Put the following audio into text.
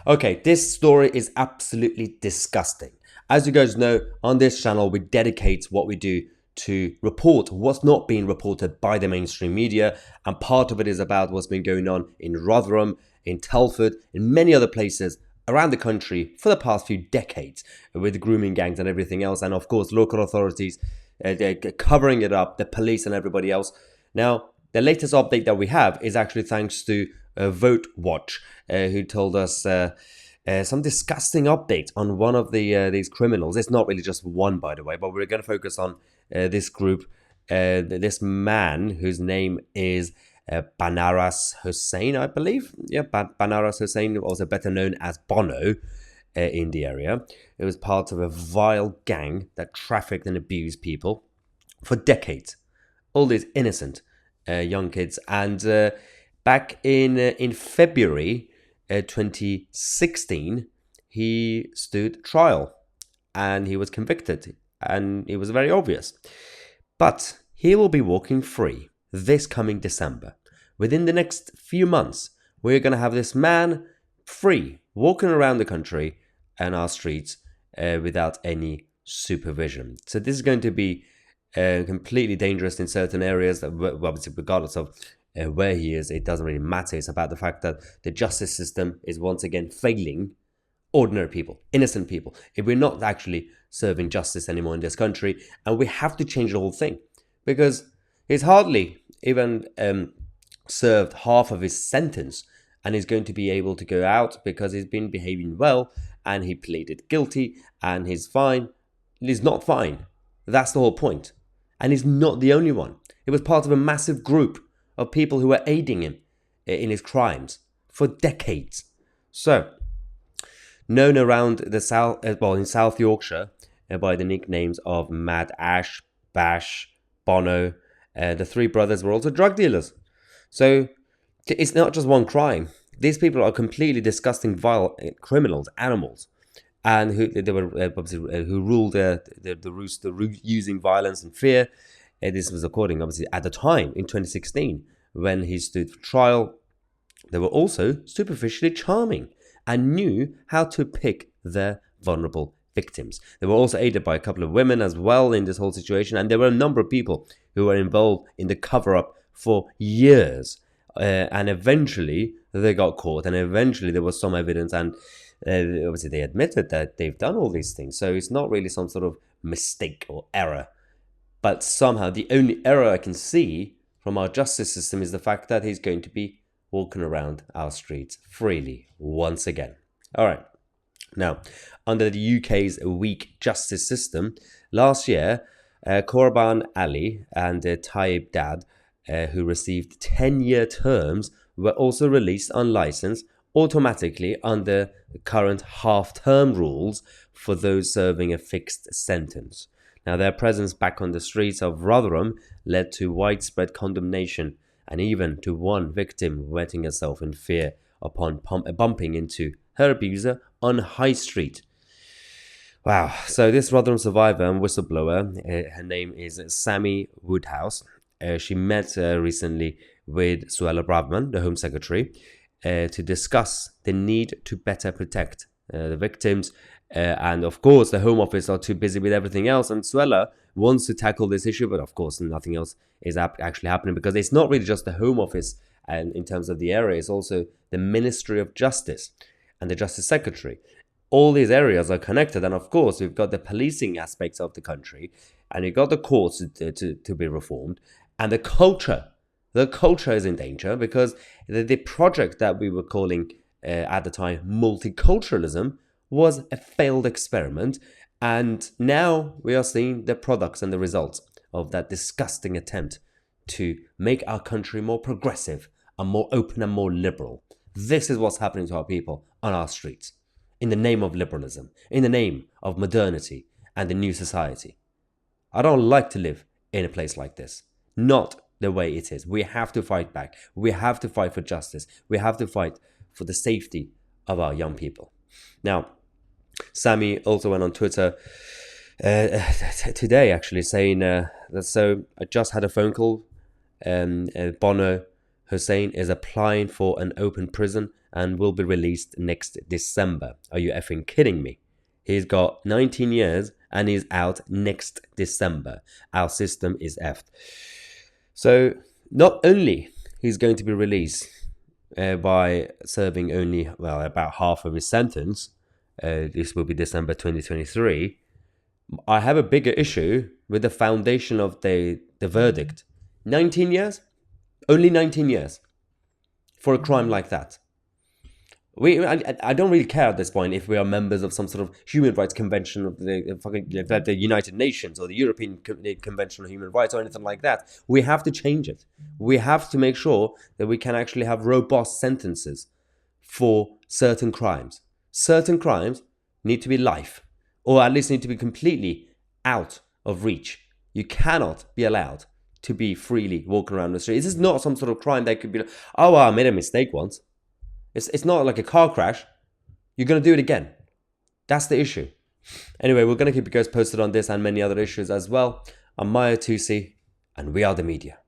Okay, this story is absolutely disgusting. As you guys know, on this channel, we dedicate what we do to report what's not being reported by the mainstream media. And part of it is about what's been going on in Rotherham, in Telford, in many other places around the country for the past few decades with grooming gangs and everything else. And of course, local authorities they're covering it up, the police and everybody else. Now, the latest update that we have is actually thanks to Vote Watch, who told us some disgusting update on one of these criminals. It's not really just one, by the way, but we're going to focus on this group, this man whose name is Banaras Hussein, I believe. Yeah, Banaras Hussein, also better known as Bono in the area. It was part of a vile gang that trafficked and abused people for decades. All these innocent young kids. And back in February 2016, he stood trial and he was convicted. And it was very obvious. But he will be walking free this coming December. Within the next few months, we're going to have this man free, walking around the country and our streets without any supervision. So this is going to be completely dangerous in certain areas, that, obviously regardless of where he is, it doesn't really matter. It's about the fact that the justice system is once again failing ordinary people, innocent people. If we're not actually serving justice anymore in this country, and we have to change the whole thing, because he's hardly even served half of his sentence, and he's going to be able to go out because he's been behaving well, and he pleaded guilty, and he's fine. He's not fine. That's the whole point. And he's not the only one. He was part of a massive group of people who were aiding him in his crimes for decades. So, known around the South, in South Yorkshire, by the nicknames of Mad Ash, Bash, Bono, the three brothers were also drug dealers. So, it's not just one crime. These people are completely disgusting, vile criminals, animals, and who ruled the roost, using violence and fear. This was according, obviously, at the time in 2016 when he stood for trial. They were also superficially charming and knew how to pick their vulnerable victims. They were also aided by a couple of women as well in this whole situation, and there were a number of people who were involved in the cover-up for years. And eventually they got caught, and eventually there was some evidence, and obviously they admitted that they've done all these things. So it's not really some sort of mistake or error. But somehow the only error I can see from our justice system is the fact that he's going to be walking around our streets freely once again. All right. Now, under the UK's weak justice system, last year, Korban Ali and Taib Dad, who received 10-year terms, were also released unlicensed automatically under the current half-term rules for those serving a fixed sentence. Now, their presence back on the streets of Rotherham led to widespread condemnation, and even to one victim wetting herself in fear upon bumping into her abuser on High Street. Wow. So this Rotherham survivor and whistleblower, her name is Sammy Woodhouse. She met recently with Suella Braverman, the Home Secretary, to discuss the need to better protect the victims. And of course, the Home Office are too busy with everything else. And Suella wants to tackle this issue, but of course, nothing else is actually happening, because it's not really just the Home Office and in terms of the area, it's also the Ministry of Justice and the Justice Secretary. All these areas are connected. And of course, we've got the policing aspects of the country, and you've got the courts to be reformed. And the culture is in danger, because the project that we were calling at the time multiculturalism was a failed experiment. And now we are seeing the products and the results of that disgusting attempt to make our country more progressive and more open and more liberal. This is what's happening to our people on our streets, in the name of liberalism, in the name of modernity and the new society. I don't like to live in a place like this. Not the way it is. We have to fight back. We have to fight for justice. We have to fight for the safety of our young people. Now, Sammy also went on Twitter today, actually, saying that, so I just had a phone call. Bono Hussein is applying for an open prison and will be released next December. Are you effing kidding me? He's got 19 years and he's out next December. Our system is effed. So not only he's going to be released by serving only, well, about half of his sentence, this will be December 2023, I have a bigger issue with the foundation of the verdict. 19 years? Only 19 years for a crime like that. I don't really care at this point if we are members of some sort of human rights convention of the United Nations or the European Convention on Human Rights or anything like that. We have to change it. We have to make sure that we can actually have robust sentences for certain crimes. Certain crimes need to be life, or at least need to be completely out of reach. You cannot be allowed to be freely walking around the street. This is not some sort of crime that could be like, oh, I made a mistake once. It's not like a car crash. You're going to do it again. That's the issue. Anyway, we're going to keep you guys posted on this and many other issues as well. I'm Mahyar Tousi, and we are the media.